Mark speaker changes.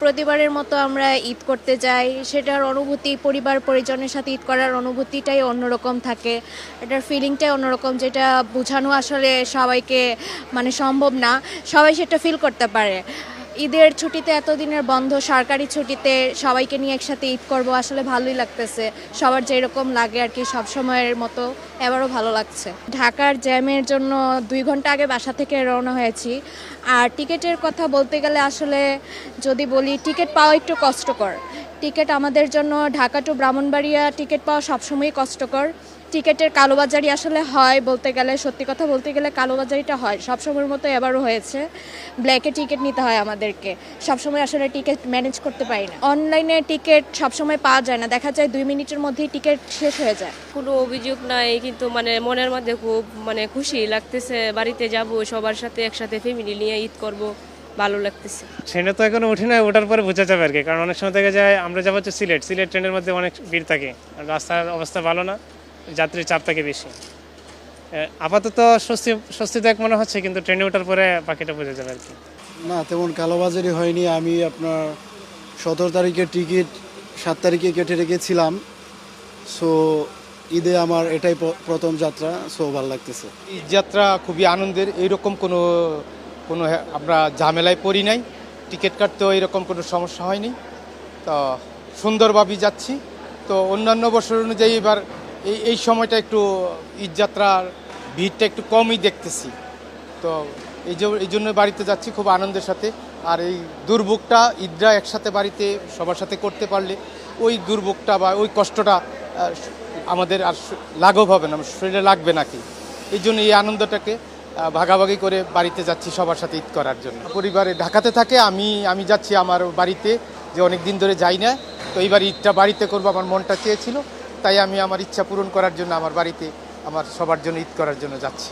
Speaker 1: প্রতিবারের মতো আমরা ঈদ করতে যাই, সেটার অনুভূতি পরিবার পরিজনের সাথে ঈদ করার অনুভূতিটাই অন্যরকম থাকে। এটার ফিলিংটাই অন্যরকম, যেটা বোঝানো আসলে সবাইকে সম্ভব না। সবাই সেটা ফিল করতে পারে। ঈদের ছুটিতে এতদিনের বন্ধ, সরকারি ছুটিতে সবাইকে নিয়ে একসাথে ঈদ করব, আসলে ভালোই লাগতেছে। সবার যেরকম লাগে আর কি, সবসময়ের মতো এবারও ভালো লাগছে। ঢাকার জ্যামের জন্য 2 ঘন্টা আগে বাসা থেকে রওনা হয়েছি। আর টিকিটের কথা বলতে গেলে আসলে যদি বলি, টিকিট পাওয়া একটু কষ্টকর। টিকিট আমাদের জন্য ঢাকা টু ব্রাহ্মণবাড়িয়া টিকিট পাওয়া সবসময়ই কষ্টকর। টিকিটের কালোবাজারি আসলে হয়, বলতে গেলে সত্যি কথা বলতে গেলে কালোবাজারিটা হয় সবসময়ের মতো, এবারও হয়েছে। ব্ল্যাকে টিকিট নিতে হয় আমাদেরকে, সবসময় আসলে টিকিট ম্যানেজ করতে পারি না। অনলাইনে টিকিট সবসময় পাওয়া যায় না, দেখা যায় 2 মিনিটের মধ্যেই টিকিট শেষ হয়ে যায়।
Speaker 2: কোনো অভিযোগ নাই, কিন্তু মনের মধ্যে খুব খুশি লাগতেছে। বাড়িতে যাব, সবার সাথে একসাথে ফ্যামিলি নিয়ে ঈদ করব, ভালো লাগতেছে।
Speaker 3: ট্রেনে তো এখনো উঠি না, ওঠার পরে বোঝা যাবে আর কি। কারণ অনেক সময় থেকে যায়, আমরা যাবো হচ্ছে সিলেট ট্রেনের মধ্যে অনেক ভিড় থাকে, রাস্তার অবস্থা ভালো না, যাত্রীর চাপ থাকে বেশি। আপাতত স্বস্তিদায়ক মনে হচ্ছে, কিন্তু ট্রেনে ওঠার পরে বাকিটা বোঝা যাবে আর কি।
Speaker 4: না, তেমন কালোবাজারি হয়নি। আমি আপনার 17 তারিখের টিকিট 7 তারিখে কেটে রেখেছিলাম। সো ঈদে আমার এটাই প্রথম যাত্রা, সো ভালো লাগতেছে।
Speaker 5: ঈদ যাত্রা খুবই আনন্দের। এইরকম কোনো কোনো আমরা ঝামেলায় পড়ি নাই, টিকিট কাটতেও এরকম কোনো সমস্যা হয়নি। তো সুন্দরভাবেই যাচ্ছি। তো অন্যান্য বছর অনুযায়ী এবার এই সময়টা একটু ঈদ যাত্রার ভিড়টা একটু কমই দেখতেছি। তো এই জন্য বাড়িতে যাচ্ছি খুব আনন্দের সাথে। আর এই দুর্ভোগটা ঈদরা একসাথে বাড়িতে সবার সাথে করতে পারলে ওই দুর্ভোগটা বা ওই কষ্টটা আমাদের আর লাঘব হবে না, শরীরে লাগবে নাকি। এই জন্য এই আনন্দটাকে ভাগাভাগি করে বাড়িতে যাচ্ছি সবার সাথে ঈদ করার জন্য। পরিবারে ঢাকাতে থাকে, আমি যাচ্ছি আমার বাড়িতে, যে অনেক দিন ধরে যাই না। তো এইবার ঈদটা বাড়িতে করবো, আমার মনটা চেয়েছিল, তাই আমি আমার ইচ্ছা পূরণ করার জন্য আমার বাড়িতে আমার সবার জন্য ঈদ করার জন্য যাচ্ছি।